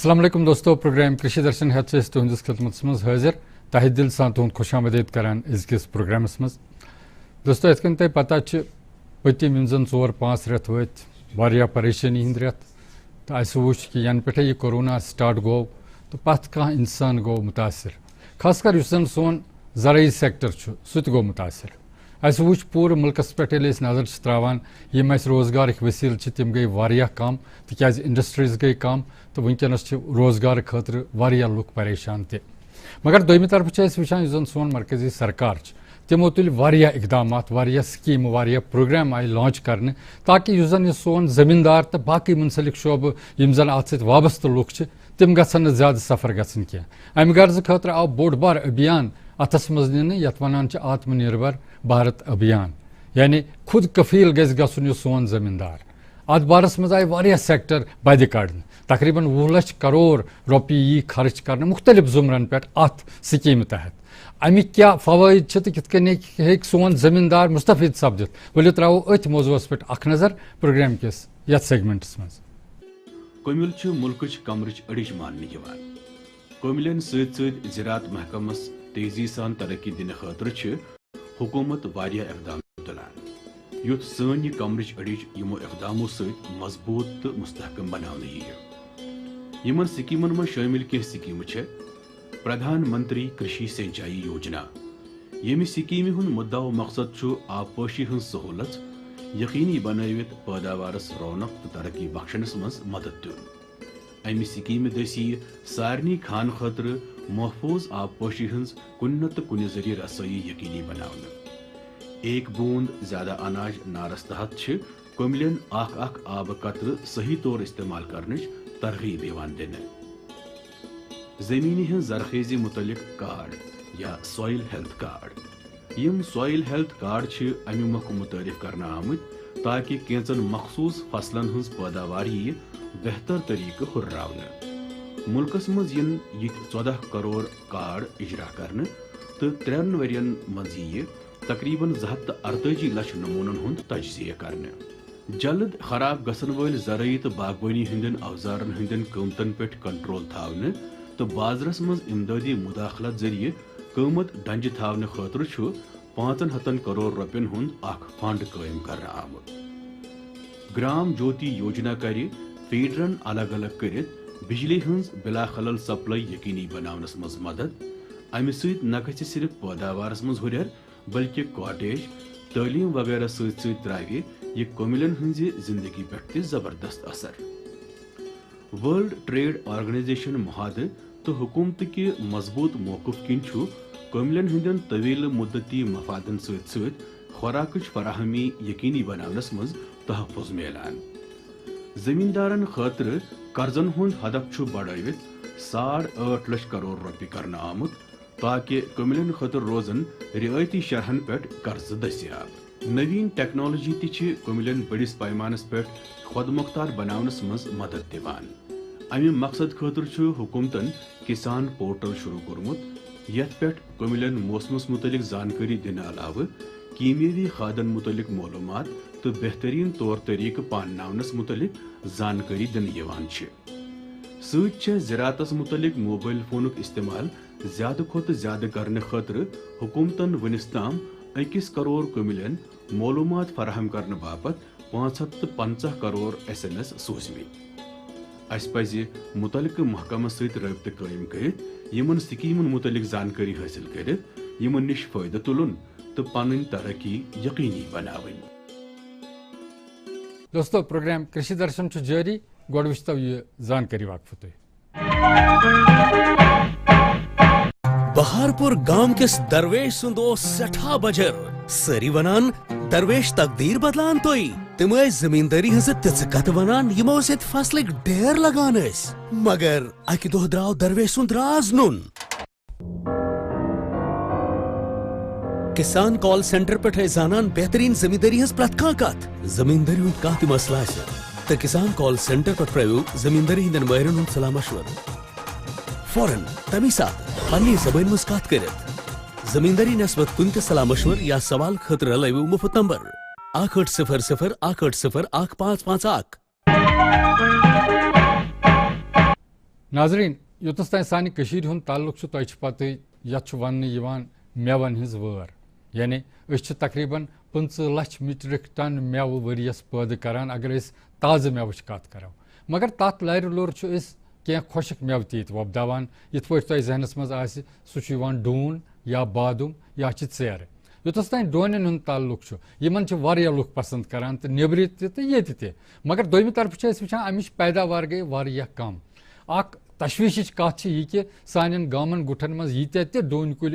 अस्सलाम वालेकुम दोस्तों, प्रोग्राम कृषि दर्शन हेत तुहंदिस खिदमत मज हाजिर तहे दिल सान तुहद खुशामदीद करान अजकिस प्रोग्रामस मज। दोस्तों यथ कन तह पता पतिम यम जन 4-5 रेत वत वारिया परेशानी हिंद रेत तो अस वुच कि यन पे यह कोरोना स्टार्ट गो तो पत कह इंसान गो मुतासर, खासकर युस जन सोन ज़राई सेक्टर सह गो मुतासर। अस वुच पूरे मुल्कस पे नजर त्रावान यम रोजगार वसील तम गई वारिया कम तिकाज इंडस्ट्रीज गई कम तो वनकस रोजगार खतर वारिया लुक परेशान ते। मगर दोयमी तरफ वुचान जन सोन मरकजी सरकार तमो तुल वारिया इकदाम वारिया स्कीम वारिया प्रोग्राम आय लॉन्च करने ताकि युस जन सोन जमींदार तो बाकी मुंसलिक शोब यम जन अत सत वाबस्त लुक तम गन ज्यादा सफर गन कह। अमि गर्ज खतर आव बोड़ बार अभियान अतस मज नीन यथ वनान आत्मनिर्भर भारत अभियान, यानी खुद कफील गसन सोन जमींदार। अत बारस मज आय वारिया सेक्टर बद कड़ तकरीबन 20 लाख करोड़ रुपये यी खर्च कर मुख्तलिफ जुमरन पे अत स्कीम तहत। अमिक क्या फवायद तो कित सोन जमींदार मुस्तफिद सपदित वलो त्रो अथ मौजूस पे अख नजर प्रोग्राम किस यथ सेगमेंटस मज। कोमिल मुल्कच कमरच अड़िज मानने कोमिलन ज़राअत महकमस तेजी सान तरक्की दिन खतर हुकूमत वारिया इकदाम तुलान युथ सन यह कमरच अड़िज यमो इकदामों सत मजबूत तो मुस्तहकम बनाने यमन स्कीमन में शामिल कह स्कीम प्रधानमंत्री कृषि सिंचाई योजना। यमि स्कीम हुंद मुद्दा व मकसद आबपाशी हज सहूलत यकीनी बनवित पैदावारस रौनक तो तरक्की बख्शनस मज मदद दिन। अमि स्कीम दसी सारनी खान खतर महफूज आबपाशी हज कुन तो कुन जरिए रसोई यकीनी बनाने। एक बूंद ज्यादा अनाज नारस तहत कोमिलन अख आब कतर सही तौर इस्तेमाल करने तरगीब दिन। जमीनी हज जरखेजी मुतलिक कार्ड या सॉइल हेल्थ कार्ड। यम सॉइल हेल्थ कार्ड अमि मख मुतारिफ करना आमत ताकि कैंचन मखसूस फसलन हज पैदावार यह बेहतर तरीके हुर्रावने। मुल्कस मज इन 14 करोड़ कार्ड इजरा करने तो 3 वरियन मज यह तकरीबन 248 लाख नमूनन हुंद तजजिया करने। जल्द खराब गसन वल ज़राई तो बागवानी हंदन अवजारन हंदन कीमतन पे कंट्रोल थावने तो बाजरस मज इमदादी मुदाखलत जरिए कीमत डंज थावने खतर 500 करोड़ रुपयन हुंद अख फंड कायम करना आमुत। ग्राम ज्योति योजना कर फीडरन अलग अलग कर बिजली हंज बिला खलल सप्लाई यकीनी बनावनस मज मदद। अमि सत न गछ सिर्फ पैदावारस मज हुरर बल्कि कॉटेज तालीम वगैरह सत त्रावे यह कोमिलन हंज जिंदगी पे जबरदस्त असर। वर्ल्ड ट्रेड ऑर्गेनाइजेशन मुहाद तो हुकूमत के मजबूत मौकफ किन कोमिलन हंदन तवील मुद्दती मफादन सत खुराक फराहमी यकीनी बनावनस मज तहफ़ुज़ मिलान। जमींदारन खतर कर्जन हुंद हदफ बढ़ावित 8.5 लाख करोड़ रुपये करना आमुत ताकि कोमिलन खतर रोजन रियायती शरहन पे कर्ज दस्याब। नवीन टेक्नोलॉजी ती कोमिलन बड़िस पैमानस पे खुद मुख्तार बनावनस मज मदद दिवान। अमि मकसद खतर हुकूमतन किसान पोर्टल शुरू कोरमुत यथ पे कोमिलन मौसमस मुतलिक जानकारी दिन अलाव कीमियावी खादन मुतलिक मालूमात तो बेहतरीन तौर तरीक पाननावनस मुतलिक जानकारी दिन यवान सत ज़राअतस मुतलिक मोबाइल फोनुक इस्तेमाल ज्यादा खुद ज्यादा करने खतर हुकूमतन वनिस ताम 21 करोड़ कोमिलन मालूमात फराहम करने बापत 550 करोड़ SMS सोजमित। अस पज मुतलिक महकमा सत रब्त कायम कर यमन स्कीमन मुतलिक जानकारी हासिल कर यमन निश फायदा तुलन तो पन तरक्की यकीनी बनावन। दोस्तों प्रोग्राम कृषि दर्शन जारी गोड़ वुचतो यह जानकारी वाकफ तुह। बहारपुर गांव किस दरवेश सुंदो सठा बजर सरी वनान दरवेश तकदीर बदलान तोई तम जमींदारी हज तिच कत वनान यमो सत फसलक ढेर लगान मगर अकि दो द्राव दरवेश सुंद राज नुन। किसान कॉल सेंटर पे जानान बेहतरीन जमींदारी हज प्रत कत जमींदारी हुंद कह त मसला तो किसान कॉल सेंटर पे प्रयो जमींदारी हिंदन माहिरन हुंद सलाह मशवर फौरन तमी साथ पन्नी ज़बान मज कत कर जमींदारी नस्बत कुन त सलाह मशवर या सवाल खतर लयू मुफ्त नंबर 8800 180 1551। नाजरीन योतस तान सानि कशीर हुन ताल्लुक छु तोय पते यथ वन यवान मेवन हिज वयर यानी तकरीबन 15 लाख मीट्रिक टन मेव वरियस पैदा करान अगर ताज़ मेव कत करो मगर तथ लर लोर क्या खुशक मेव तीत वोपदावान यथ पे जहनस मज सह डून या बादुम या चेर योतस तान डोन हुंद ताल्लुक यमन लुक पसंद करान तो नेबरी ते मगर दोयमि तरफ वुचान अमिच पैदावार गई वारिया कम अख तशवीश कत यह कि सान गामन गुठन मज यीत्या ते डोन कुल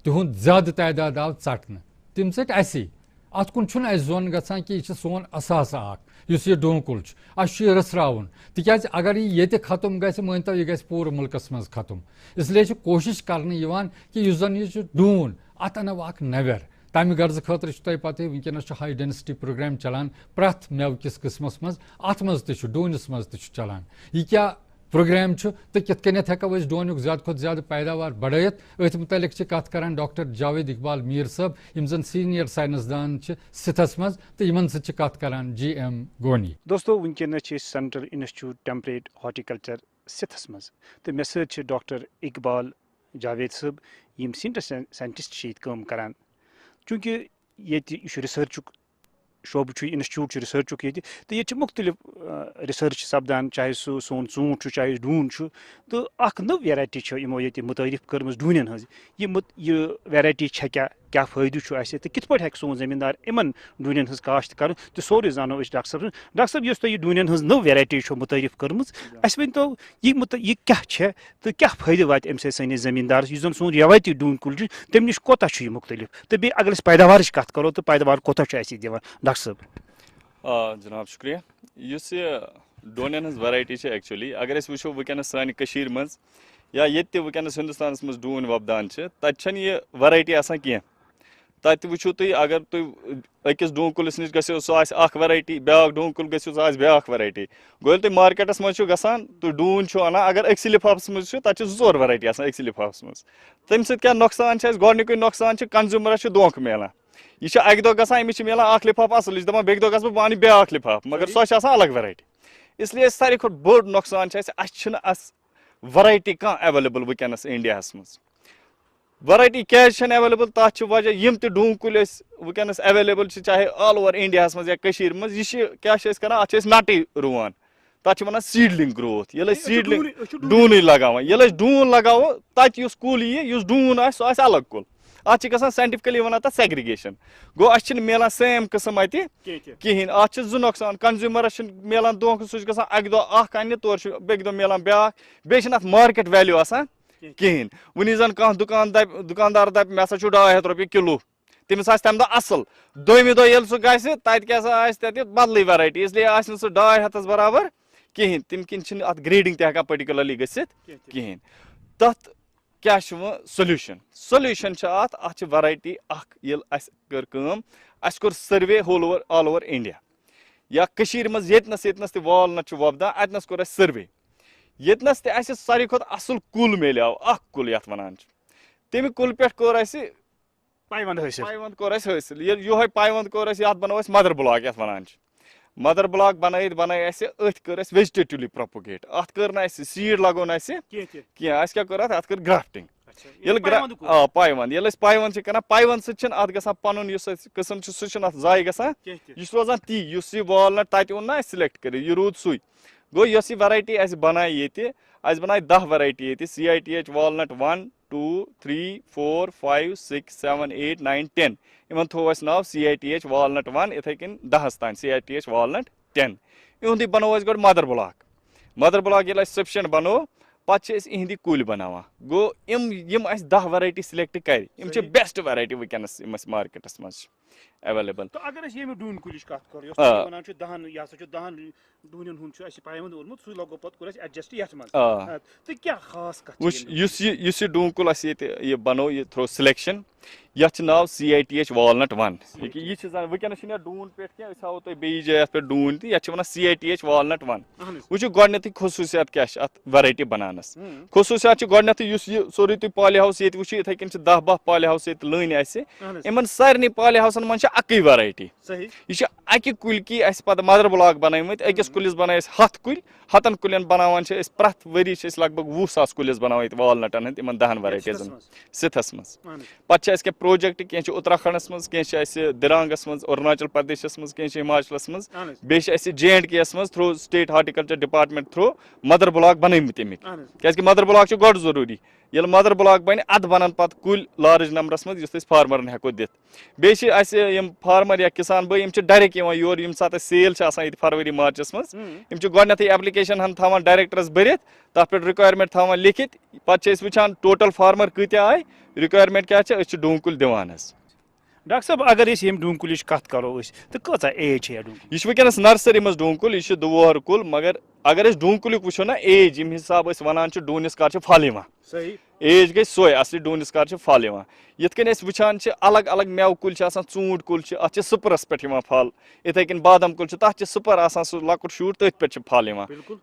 तिहुंद ज्यादा तादाद आव चटन तम ससी अत कुन जोन गसान कि यह सोन असासा यह डोन कुल रसरावन तिकाज अगर ये खत्म गि मानतो यह गि पूरे मुल्कस मज खत्म इसलिए कोशिश कर कि जन यह डून अत अनो अख नवेर तमि गर्ज खतर तुम पते वनकस हाई डेंसिटी प्रोग्राम चलान प्रथ मेव किस किस्मस मज अत मज डूनस मज चलान यह क्या प्रोग्राम तो कित हेको डोनुक ज्यादा खुद ज्यादा पैदावार बढ़ात अथ मुतलिक कत कर डॉक्टर जावेद इकबाल मीर साहब यम जन सीनियर साइंसदान सिथस मज तो इन कत कर GM गोनी दोस्तों वनकस सेंट्रल इंस्टीट्यूट टेम्परेट हॉर्टिकल्चर सिथस मज तो मे सत डॉक्टर इकबाल जावेद साहब यम सीनियर साइंटिस्ट काम करान चूँकि ये रिसर्च शोब इंस्टीट्यूट रिसर्चुक ये तो ये मुख्तलिफ रिसर्च सपदान चाहे सह सोन ूंट चाहे डून तो अख नव वेराइटी यमो ये मुतारिफ कर्म डून हज यह वेराइटी क्या फायदे तो कित पे सोन जमींदार इन डून हज काश्त कर तो सोरे जानो डॉक्टर साहब यह तुम डून हज नव वेराइटी मुतारिफ कर्म अस वन तो यह क्या तो क्या फायदे वात अमे सैनिस जमींदार यह सोन रवायती डून कुल तम नश कोता मुख्तलिफ तो बे अगर पैदावार कत करो तो पैदावार कोता दिवान डॉक्टर साहब जनाब शुक्रिया इस डोनन हज वैरायटी एक्चुअली अगर वो वनकस सान मज या ये वनकस हिंदुस्तान मज डून वपदान तत यह वैरायटी आसान कह तत वो तुम अगर तुम अकिस डून कुलिस नश गो सह वैरायटी ब्या डून कुल गो ब्या वैरायटी गो तुम मार्केटस मज गसान तो डून अना अगर अक्स लिफाफस मज तत 2 वैरायटी आसान अक्स लिफाफस मज तम सह नुकसान गोडनिक नुकसान कंज्यूमरस धोख मिलान यह अक दो गसान अमिस मिलान लिफाफ असल दपान बेक दो गस पानी ब्या लिफाफ मगर सह अलग वैरायटी इसलिए सारे खुद बोड़ नुकसान अस वैरायटी कह एवेलेबल वनकस इंडिया मज वैरायटी क्या एवेलेबल तथ वजह यम डून कुल वनकस एवेलेबल चाहे ऑल ओवर इंडिया मज या मज यह क्या अत नटे रुवान तथ वन सीडलिंग ग्रोथ ये सीडलिंग डून लगान ये डून लगावो तत कुल यह डून सह अलग कुल अत साइंटिफिकली वन तथ सेग्रीगेशन गो अस मिलान सेम किस्म अत कहें अत 2 नुकसान कंज्यूमरस मिलान धोख सह अक दो अन तौर बेक दो मिलान ब्या बे मार्केट वैल्यू आसान कहें वनी जन कह दुकानदार दप मे 200 रुपये किलो तमिस तम दह असल दोमि दह सह गत बदल वैरायटी इसलिए आस 200 बराबर कहें तम किन अत ग्रेडिंग तक पर्टिकुलरली कहें तथ क्या सोल्यूशन अत वैरायटी कर कोर सर्वे ऑल ओवर इंडिया या मज येतनस वालनट वपदान अतनस कोर सर्वे येतनस सारी खुद असल कुल मिलो कुल ये वन तमि कुल पे कोर पाइवंद कोर हासिल यो पाइवंद कोर बनो मदर ब्लॉक ये वन मदर ब्लॉक बन अथ कर वेजिटेटिवली प्रोपोगेट अत कर सीड लगो क्या कर अत कर ग्राफ्टिंग पाइवंद ये पाइवंद कर पाइवंद सत ग पन किस्म सह जाय ग यह रोजान ती वालनट तत ओन सिलेक्ट कर यह रूद सुई गो यह वैरायटी बनाई ये बनाई 10 वैरायटी ये CITH वालनट 1 2 3 4 5 6 7 8 9 10 इन थो नाव CITH वालनट 1 इथे कन 10 तान CITH वालनट 10 इहुंद बनो गो मदर ब्लॉक ये सफिशिएंट बनो पे इहंदी कुल बनावा गो यम 10 वैरायटी सिलेक्ट कर बेस्ट वैरायटी वनकस मार्केटस मज एवेलेबल तो अगर ये डून कुल कत कर 10 डून हुंद पाइवंद ओलमुत सु लगो पत कोर एडजस्ट यथ मज तो क्या खास कत डून कुल ये बनो ये थ्रो सिलेक्शन यह नाव CITH Walnut 1 यह वनस डून पे हाव तुम बे जाए पे डून तो ये वन CITH Walnut 1 वो गोडनथ खसूसियात क्या वैरायटी बनानस खसूसियात गोडनथ सोरे तुम पाली हाउस ये वो इथे कन 10-12 पाली हाउस लन इन सारे पाली हाउसन मन अक वैरायटी यह अकि कुल की पे मदर ब्लॉक बनमत अकिस कुलिस बन 100 कुल 100 कुलन बनान प्रथ वरी लगभग 20,000 कुलिस बनान वालनटन हंद इन 10 वैरायटीजन सिथस मज पे प्रोजेक्ट कह उत्तराखंडस मज कह दिरांगस मज अरुणाचल प्रदेशस मज कह हिमाचलस मज बे J&K मज through state horticulture department through mother block बनमत अमिक क्या मदर ब्लॉक गोड जरूरी ये मदर ब्लॉक बन अद बनन पे कुल लार्ज नंबरस मज युस फार्मरन हेको दित बे फार्मर या किसान भाई डायरेक्ट योर यम सात सेल फरवरी मार्चस मज गोडनथ एप्लिकेशन हन थवान डायरेक्टरस भरित तथ पे रिक्वायरमेंट थवान लिखित पे वुचान टोटल फार्मर कत्या आय रिक्वायरमेंट क्या डून कुल दिवान डॉक्टर साहब अगर डून कुल कत करो तो कचा एज यह वनस नर्सरी मज डून कुल यह 2 वहर कुल मगर अगर डून कुल वो ना एज यम हिसाब वन डूनिस कर फल एज गई सोए असली डूनिस कर फल ये वुचान अलग अलग मेव कुल ूट कुल अत सुपरस पे फल इथे कन बादम कुल तथ सुपर सह लकुट शूट तथ पे फल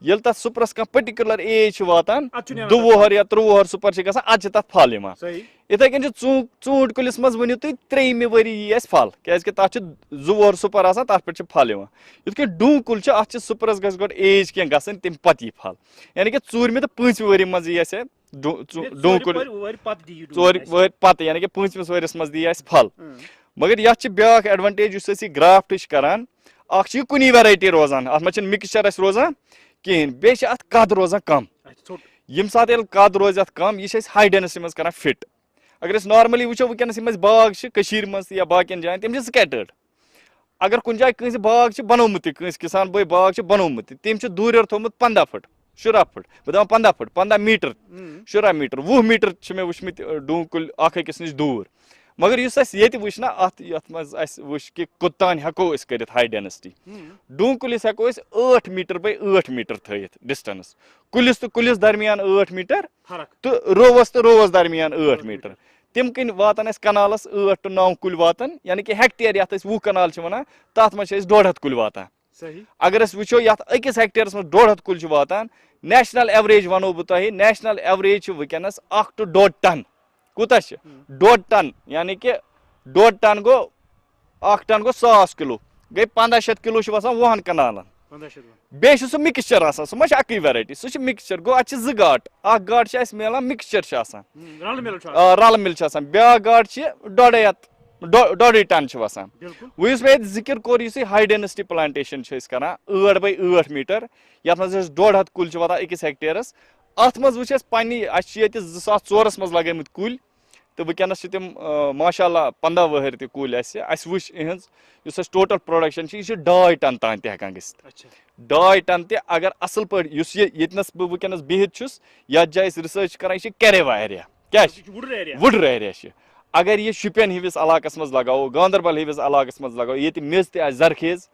ये तथ सुपरस कह पर्टिकुलर एज वातान 2 वहर या 3 वहर सुपर ग अत तथ फल इथे कन ूट कुलिस मज वनु तुम 3 वरी यी फल क्या तथ 2 वहर सुपर तथ पे फल ये डून कुल अत सुपरस गो एज कह गन तम पे फल यानी कि 4 तो 5 वरी मज यी डून कुल 4 वरी पे यानी कि 5 वरिस मज दी फल मगर ये ब्या एडवांटेज ग्राफ्ट करान कुनी वैरायटी रोजान अत मिक्सचर रोजान कहें बे कद रोजान कम यम सात कद रोज कम यह हाई डेंसिटी मज कर फिट अगर नॉर्मली वो वनस बाग मज या बाकी जान तम स्कैटर्ड अगर कुछ जाए कह बाग बनोमुत किसान भाई बाग बनोमुत तम दूर थोमुत 15 फुट 10 फुट बह 15 फुट 15 मीटर 10 मीटर 20 मीटर मे वुचमत डून कुल अकिस नश दूर मगर ये वुचना अत वुच कि कोतान हेको कर हाई डेंसिटी डून कुलिस हेको 8 मीटर बाय 8 मीटर थयित डिस्टेंस कुलिस तो कुलिस दरमियान 8 मीटर तो रोवस दरमियान 8 मीटर तम कन वातान कनालस 8 to 9 कुल वातान यानी कि हेक्टेयर ये 20 कनाल वन तथ मज 150 कुल वातान अगर वो ये अकिस हेक्टेयरस मज 150 कुल वातान नेशनल एवरेज वनो बह नेशनल एवरेज वनस 1 to 1.5 टन कूता 1.5 टन यानी कि 1.5 टन गो 1 टन गो 100 किलो गई 1500 किलो वसान 10 कनालन बे सह मिक्सचर सह मा अक वैरायटी सह मिक्सचर गो अत 2 गाट गाट मिलान मिक्सचर रल मिल ब्या गाट 1.5 टन वसान वो मे जिक्र कोर हाई डेंसिटी प्लांटेशन कर 8 by 8 मीटर ये 1.5 कुल वातान अकिस हेक्टेयरस अत मज वो पे 2004 मज लगमत कुल तो वनस तम माशाल्लाह 15 वहर त कुल वो इहज टोटल प्रोडक्शन यह 2.5 टन तान तक गि 2.5 टन त अगर असल पे ये वनस बिहित ये जाए रिसर्च कर कैरेवा एरिया क्या वुडर एरिया अगर ये शुपियन हिविस इलाकस मज लगाओ गांदरबल हिविस इलाकस मज लगाओ ये मेज त जरखेज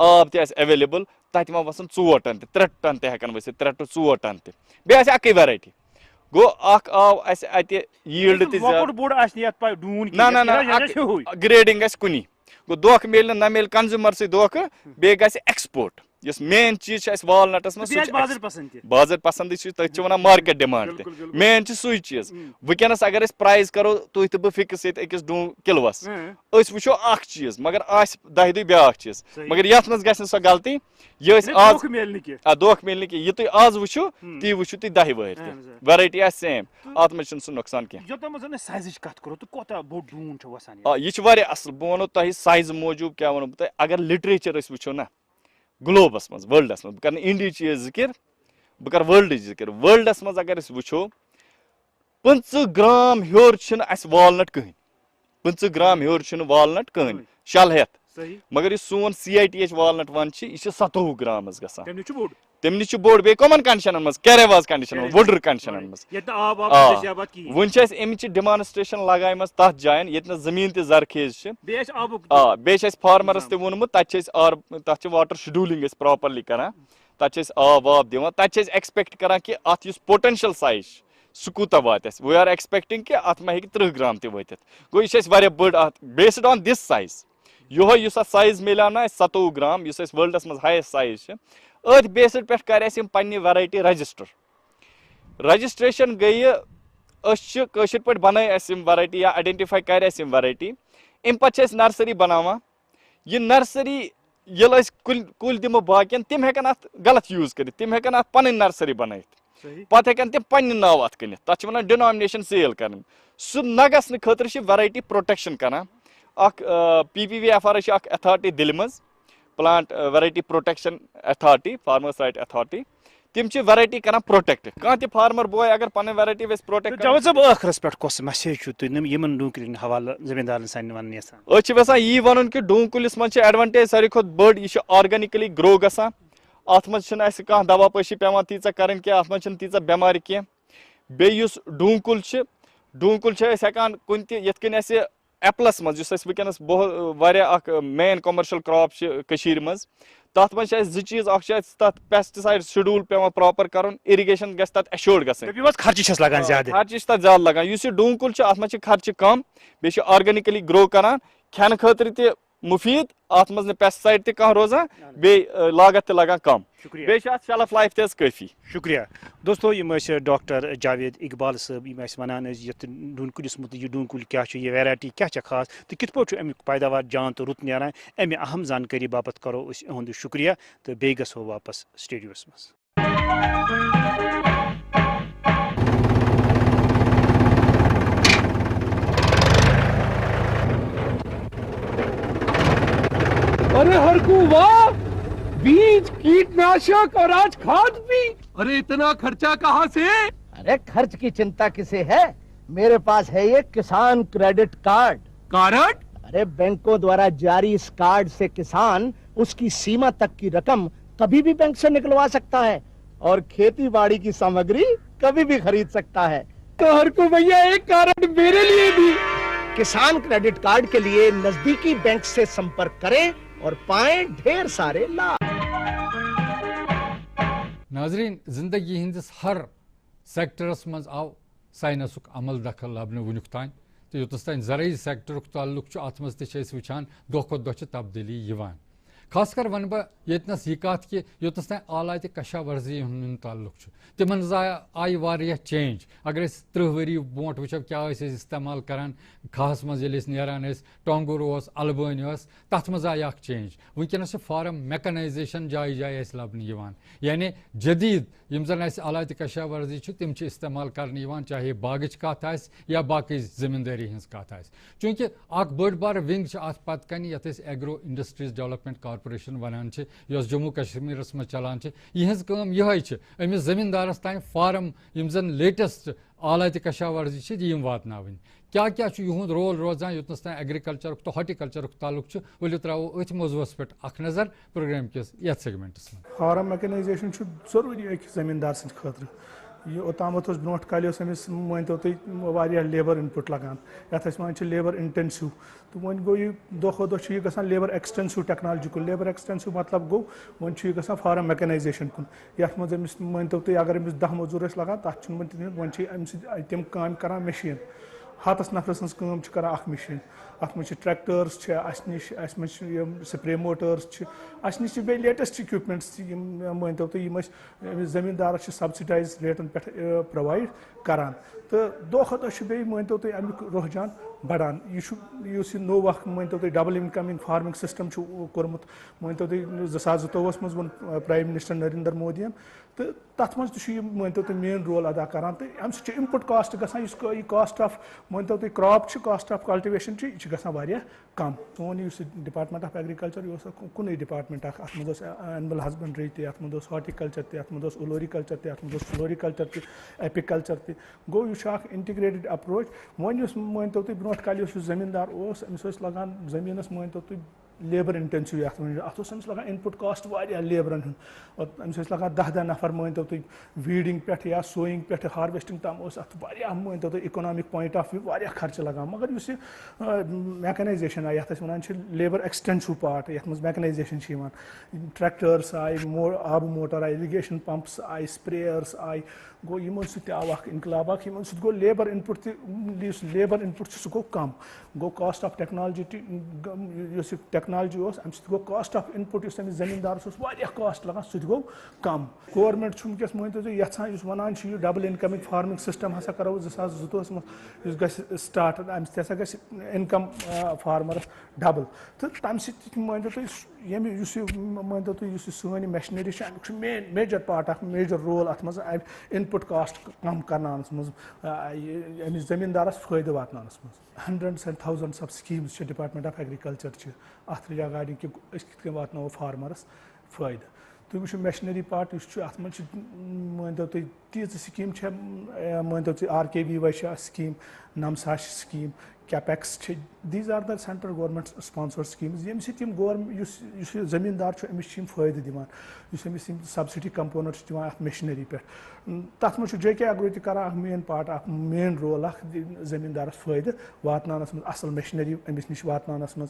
आब त अवेलेबल तत वसन 4 टन 3 टन तक वसित 3 to 4 टन बे अक वैरायटी गो आव अत यील्ड ग्रेडिंग कुनी गो दोख मेल ना मेल कंज्यूमर से दोख बे एक्सपोर्ट यस मेन चीज वालनटस मज बाजार पसंद तथ वन मार्केट डिमांड मेन सू चीज वनस अगर प्राइस करो तुह तो फिक्स ये अकिस डून किलोस वो अख चीज मगर आह 10 दुह ब्या चीज मगर ये मज ग सो गलती ये दोख मिल यह तुम आज वो ती वो तुम 10 वहर वैरायटी आ सेम अत मज सह नुकसान कह यह असल बह वो तुम साइज मूजूब क्या वो तुम अगर लिटरेचर वो ना ग्लोबस मज वर्ल्डस मज बह इंडिया जिक्र बह कर वर्ल्ड जिक्र वर्ल्डस मज अगर वो 50 ग्राम हर वालनट कहें 50 ग्राम हर वालनट कहें शल हेत मगर यह सोन CITH वालनट 1 यह 27 ग्राम गसान तम बोड़ बे कमन कंडीशन मज कैरेवाज कंडीशन वुडर कंडीशन मज वन अमिच डिमानस्ट्रेशन लगाम तथ जायन ये जमीन त जरखेज बे फार्मरस वोनमुत तथ वाटर शेड्यूलिंग प्रॉपरली करान तथ आब वाब दिवान तथ एक्सपेक्ट करान कि अत पोटेंशियल साइज सह कूता वात वी आर एक्सपेक्टिंग कि अत मा हेकि 30 ग्राम ते वातित गो यह वारिया बड़ अत बेस्ड ऑन दिस साइज योह युस अत साइज मिलाव ना 27 ग्राम युस वर्ल्डस मज हाइस्ट साइज अथ बेस्ड पे कर पन्ने वैरायटी रजिस्ट्रेशन गई कशर पे बन वैरायटी या आइडेंटिफाई कर वैरायटी अम पे नर्सरी बनावान यह नर्सरी ये कुल दिमो बाकियन तिम हेकन अत गलत यूज कर तिम हेकन अत पन नर्सरी बन पे हेकन तिम पन्ने नाव अत कनित तथ वन डिनोमिनेशन सेल कर सह न गसन खतर वैरायटी प्रोटेक्शन करान PPVFR अथॉरिटी दिल मज plant variety protection authority farmers right authority तिम वैरायटी कर प्रोटेक्ट कह फार्मर बॉय अगर पन वैरायटी वेस प्रोटेक्ट जावेद साहब आखिरस पे कस मैसेज तुम डूंकुलिन हवाले जमींदारन सन वन यसान यी वन कि डूंकुलिस मज एडवांटेज सारी खुद बड़ यह ऑर्गेनिकली ग्रो गसान अत मज कह दवा पशी पेवान तीचा करन कि अत मज तीचा बेमार कह बेस डूंकुल हेकान कुन ये एप्लस मज वनस बहुत मेन कमर्शियल क्रॉप मज तथ मज 2 चीज तथ पेस्टिसाइड शेड्यूल पेवान प्रॉपर कर इरिगेशन गस तथ एश्योर्ड गसन खर्च लगान ज्यादा खर्च तथ ज्यादा लगान यह डूंकुल अत मज खर्च कम बे ऑर्गेनिकली ग्रो करान खान खतर त मुफीद अत मज पेस्टिसाइड त कह रोजान बे लागत त लगान कम बे शेल्फ लाइफ तज काफी शुक्रिया दोस्तों यम डॉक्टर जावेद इकबाल साहब यम वनान ये डूनकुलिस मुत यह डूनकुल क्या यह वैरायटी क्या खास तो कित पे अमुक पैदावार जान तो रुत नीरान अमे अहम जानकारी बापत करो अहद शुक्रिया तो बे गो वापस स्टूडियोस मज। अरे हरकू वाह, बीज कीटनाशक और आज खाद भी। अरे इतना खर्चा कहाँ से? अरे खर्च की चिंता किसे है, मेरे पास है ये किसान क्रेडिट कार्ड। कार्ड? अरे बैंकों द्वारा जारी इस कार्ड से किसान उसकी सीमा तक की रकम कभी भी बैंक से निकलवा सकता है और खेती बाड़ी की सामग्री कभी भी खरीद सकता है। तो हरकू भैया एक कार्ड मेरे लिए भी। किसान क्रेडिट कार्ड के लिए नजदीकी बैंक से संपर्क करें और पाएं ढेर सारे लाभ। नाजरीन, जिंदगी हिंदिस हर सेक्टरस मज आव साइंसुक अमल दखल लबन वुनुक तान तो योतस तान ज़राई सेक्टरुक ताल्लुक अत मज वुचान दो खो दो तब्दीली यवान। खासकर वन बह यतनस यह कत कि योतस तान आलात कशा वर्जी हुंद ताल्लुक तिमन आई वारिया चेंज। अगर 30 वरी बोट वो क्या इस्तेमाल करान खास मज नारान टोंगुर अलबन तथ मज आई चेंज। वनकस फार्म मेकनाइजेशन जाय जाय लबन यानी जदीद यम जन आलात कशा वर्जी तिम इस्तेमाल कर चाहे बागच कत या बाकी जमींदारी हज कत चूंकि बड़ बार विंग अत पत कन ये एग्रो इंडस्ट्रीज डेवलपमेंट कॉर्पोरेशन वनान जम्मू कश्मीर मज चलान यहज यह अमिस जमींदारस तान फार्म यम जन लेटेस्ट आलात कशा वर्जी यम वातनावन क्या क्या युद रोल रोजान योतनस तान एग्रीकल्चर तो हॉर्टिकल्चर ताल्लुक वो त्रो अथ मौजूस पे नजर प्रोग्राम किस ये सेगमेंटस में। फार्म मैकेनाइजेशन जरूरी अक जमींदार सद खतर यह ओतामत ब्रोट कल अमिस मानतो तुम लेबर इनपुट लगान ये वन लेबर इंटेंसिव तो वन गो यह दो खो दो यह गसान लेबर एक्सटेंसिव टेक्नोलॉजी कुन। लेबर एक्सटेंसिव मतलब गो वन यह गसान फार्म मैकेनाइजेशन कुन ये मज अमिस मानतो तुम अगर अमिस 10 मजूर लगान तथ वन तम काम करान मशीन हाथस नफर सज कर मशीन अत मे ट्रैक्टर्स निश स्प्रे मोटर्स निश बे लेटेस्ट इक्विपमेंट्स मानतो तुम जमींदार सब्सिडाइज रेटन पे प्रोवाइड करान तो दो खो बे मानतो तुम अमुक रुझान बढ़ान यह नो मानतो तुम डबल इनकम फार्मिंग सिस्टम कोर्मुत मानतो तुम 2022 मज वो प्राइम मिनिस्टर नरेंद्र मोदी तो तथ मज मानतो तुम मेन रोल अदा करान तो अम इनपुट कास्ट गसान कास्ट ऑफ मानतो तुम क्रॉप कास्ट ऑफ कल्टिवेशन यह गसान वारिया कम। सोन डिपार्टमेंट ऑफ एग्रीकल्चर यह कुन डिपार्टमेंट अत मज एनिमल हस्बेंड्री तथ मज हॉर्टिकल्चर तथ मज ओलोरिकल्चर तथ मज फ्लोरिकल्चर एपिकल्चर गो यह इंटीग्रेटेड अप्रोच वन मानतो तुम ब्रोट कल जमींदार अमिस लगान जमीनस मानतो तुम लेबर इंटेंसिव अत अम्स लगा इनपुट कॉस्ट वारिया लेबरन अम्स लगा 10 नफर मानतो तुम वीडिंग पे या सोइंग पे हार्वेस्टिंग तम अत मानतो तुम इकोनॉमिक पॉइंट ऑफ व्यू वारिया खर्च लगा मगर उस मैकेनाइजेशन आई ये वन लेबर एक्सटेंसिव पार्ट ये मैकेनाइजेशन ट्रैक्टर्स आई आब मोटर आई इरिगेशन पंप्स आई स्प्रेयर्स आई गो यमन आव इनकलाब गो लेबर इनपुट लेबर इनपुट सह गो कम गो कॉस्ट ऑफ टेक्नोलॉजी टेक्नोलॉजी अम गो कॉस्ट ऑफ इनपुट अमिस जमींदारस कॉस्ट लगान सह गो कम गवर्नमेंट वनकस मानतो तुम यहां वनान डबल इनकमिंग फार्मिंग सिस्टम हसा करो 2022 मज ग स्टार्ट अम्स तसा ग इनकम फार्मरस डबल तो तम मानतो तुम मानतो तुम सन machinery major part of major role अत मज इनपुट कॉस्ट कम करनानस मज अमिस जमींदारस फायदे वातनानस मज hundreds and thousands of schemes department of agriculture अत रिगार्डिंग कि कित वातनो फार्मरस फायदे तुम वो मशीनरी पार्ट अत मानतो तुम तीज स्कीम मानतो RKVY scheme NAMSA scheme capex these are the central government sponsored schemes यम सम गवर्नमेंट जमींदार अमिस फायदे दिवान सब्सिडी कंपोनेंट मशीनरी पे तथ मज JK Agro तक मेन पार्ट मेन रोल जमींदारस फायदे वातनानस मज असल मशीनरी अमिस नश वातनानस मज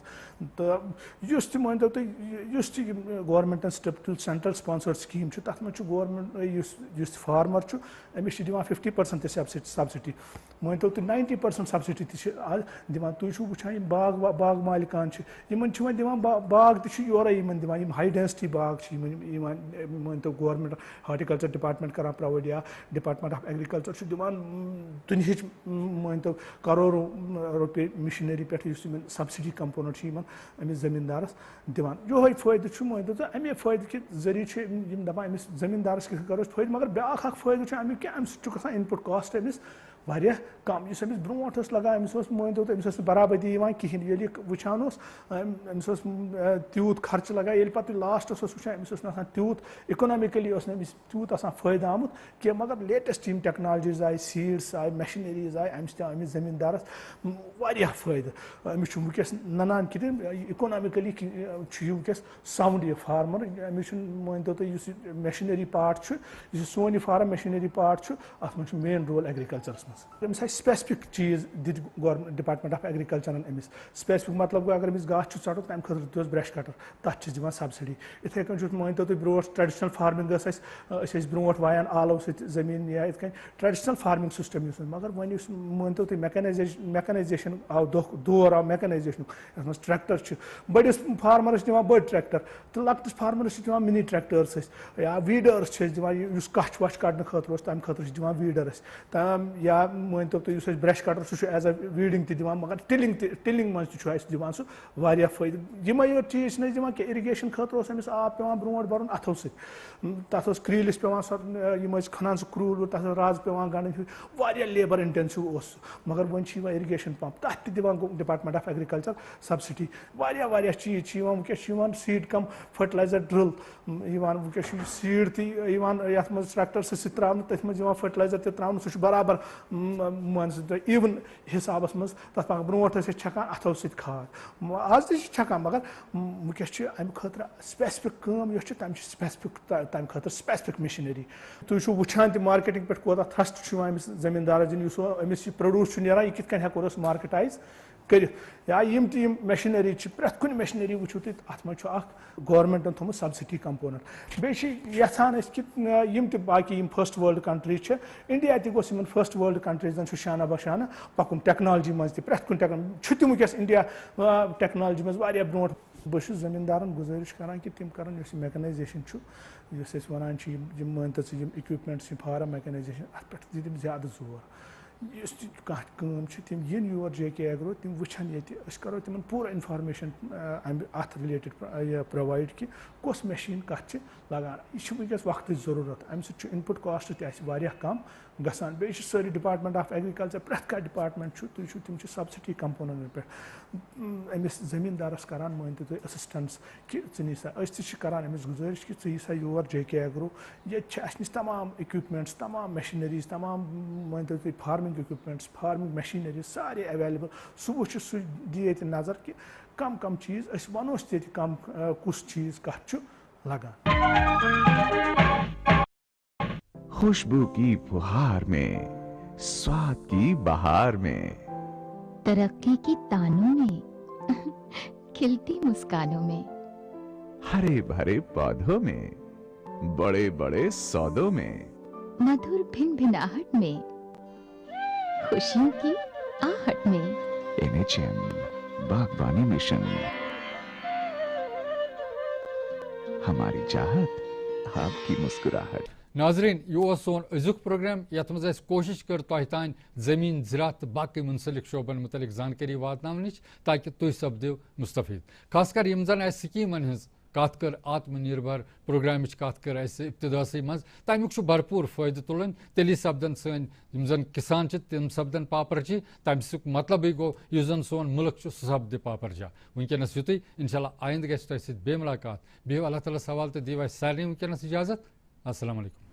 तो मानतो तुम गवर्नमेंटन स्टेप सेंट्रल स्पॉन्सर्ड स्कीम तथ मज गवर्नमेंट फार्मर अमिस 50% सब्सिडी मानतो तुम 90% सब्सिडी दिवान तुम वुचान बाग मालिकान दिवान बाग दिवान हाई डेंसिटी बाग मानतो गवर्नमेंट हार्टिकल्चर डिपार्टमेंट करान प्रोवाइड या डिपार्टमेंट ऑफ एग्रीकल्चर दिवान दुनिया मानतो करोड़ों रुपये मशीनरी पे सब्सिडी कंपोनेंट अमिस जमींदारस दिवान यो फायदे मानतो तो अमे फायदे कि जरिए दपान अमिस जमींदारस किस करो फायदे मगर ब्याख फायदे अमिक कि अमिस इनपुट कॉस्ट अमिस वारिया कम इस अमिस ब्रोट लगा अमिस मानतो तो अमिस बराबरी कहें ये वुचान अमिस तूत खर्च लगा ये पे लास्टस वुचान अमिस तूत इकोनॉमिकली अमिस तूत फायदा आमुत कि मगर लेटेस्ट टेक्नोलॉजीज आई सीड्स आई मशीनरीज आई अमिस जमींदारस वारिया फायदा अमिस वुनकस ननान कि इकोनॉमिकली वुनकस साउंड ये फार्मर अमिस मानतो तो मशीनरी पार्ट सोन यह फार्म मशीनरी पार्ट अत मेन रोल एग्रीकल्चरस अमिस स्पेसिफिक चीज दित गवर्नमेंट डिपार्टमेंट ऑफ एग्रीकल्चर अमिस स्पेसिफिक मतलब गो अगर अमिस गाछ चटो तम खतर ब्रश कटर तथ दिवान सब्सिडी इथे कन मानतो तुम ब्रो ट्रेडिशनल फार्मिंग ब्रो वायान आलो जमीन या इत ट्रेडिशनल फार्मिंग सिस्टम मगर वन मानतो तुम मैकेनाइजेशन आव दौर आव मैकेनाइजेशन ये ट्रैक्टर बड़िस फार्मरस दिवान बड़ ट्रैक्टर तो लकटिस फार्मरस मिनी ट्रैक्टर्स या वीडर्स दिवान कछ वछ कड़ने खतर तम खतर दिवान वीडर्स तम या मानतो तुम ब्रश कटर सह एज अ वीडिंग दिवान मगर टिलिंग मज दिवान सह वारिया फायदे यमे योत चीज दिवान कि इरिगेशन खतर अमिस आब पेवान ब्रोट भरन अथो सत क्रीलिस पेवान खनान सह क्रूल तथ राज पेवान गंडन वारिया लेबर इंटेंसिव मगर वन इरिगेशन पंप तथ दिवान डिपार्टमेंट ऑफ एग्रीकल्चर सब्सिडी वारिया चीज वनकस सीड कम फर्टिलाइजर ड्रिल वनकस सीड तथ मज ट्रैक्टर सह त्रावन तथ मज फर्टिलाइजर त्रावन सह बराबर मान इवन हिसाबस मज तथ ब्रोट छकान अथो सत खाद आज तकान मगर वनकस अमि खतर स्पेसिफिक कम तम स्पेसिफिक तम खतर स्पेसिफिक मशीनरी तुम वुचान तह मार्केटिंग पे कोता थ्रस्ट अमिस जमींदार दिन अमिस प्रोड्यूस नुरान यह कित हेको मार्केटाइज कर या मशीनरी प्रत कुन मशीनरी वुचो तुम अत मज गवर्नमेंटन थोमुत सब्सिडी कंपोनेंट बेचान कि बाकी फर्स्ट वर्ल्ड कंट्रीज इंडिया तोस फर्स्ट वर्ल्ड कंट्रीजन शाना बशाना पकुन टेक्नोलॉजी मज प्रत कुन टेक्नोलॉजी वनकस इंडिया टेक्नोलॉजी मज वारिया ब्रोट बस जमींदारन गुजारिश करान कि तिम करन मैकेनाइजेशन वनान मानतो इक्विपमेंट फार्म मैकेनाइजेशन अत पे दिम ज्यादा जोर कम तिम yin योर JK Agro तिम वुचान ये करो तिमन पूरा इन्फॉर्मेशन अत रिलेटेड प्रोवाइड कि कस मशीन कत लगान यह वनकस वक्त जरूरत अम इनपुट कॉस्ट तह कम गसान बे सारी डिपार्टमेंट ऑफ एग्रीकल्चर प्रेथ का डिपार्टमेंट तुम सब्सिडी कंपोनेंट पे अमिस जमींदारस करान मान तुम असिस्टेंस कि सा करान अमिस गुजारिश कि सा योर JK एग्रो ये नश तमाम इक्विपमेंट्स तमाम मशीनरीज तमाम मान तुम फार्मिंग इक्विपमेंट्स फार्मिंग मशीनरीज सारे अवेलेबल सह वो दी नजर कि कम कम चीज़ वनोस कम कुछ चीज़ कत लगान। खुशबू की फुहार में, स्वाद की बहार में, तरक्की की तानों में, खिलती मुस्कानों में, हरे भरे पौधों में, बड़े बड़े सौदों में, मधुर भिनभिनाहट में, खुशियों की आहट में। NHM बागवानी मिशन, हमारी चाहत आपकी मुस्कुराहट। नाजरीन यह सोन अजुक प्रोग्राम यथ मज कोशिश कर तह तान जमीन ज़राअत तो बाकी मुंसलिक शोबन मुतलिक जानकारी वातनावनिच ताकि तुम सपदो मुस्तफीद खासकर यम जन स्कीमन हज कत कर आत्मनिर्भर प्रोग्राम कत कर इब्तदासी मज तमुक भरपूर फ़ायदे तुलन तेली सपदन सन जन किसान तम सपदन पापरची तमुक मतलब गो यह जन सोन मुल्क सह सपद पापरजा वनकस युत इंशाल्लाह आइंद गि बे मुलाकात बिहु अल्लाह ताला सवाल तो दीव सारे वनकस इजाजत। अस्सलाम वालेकुम।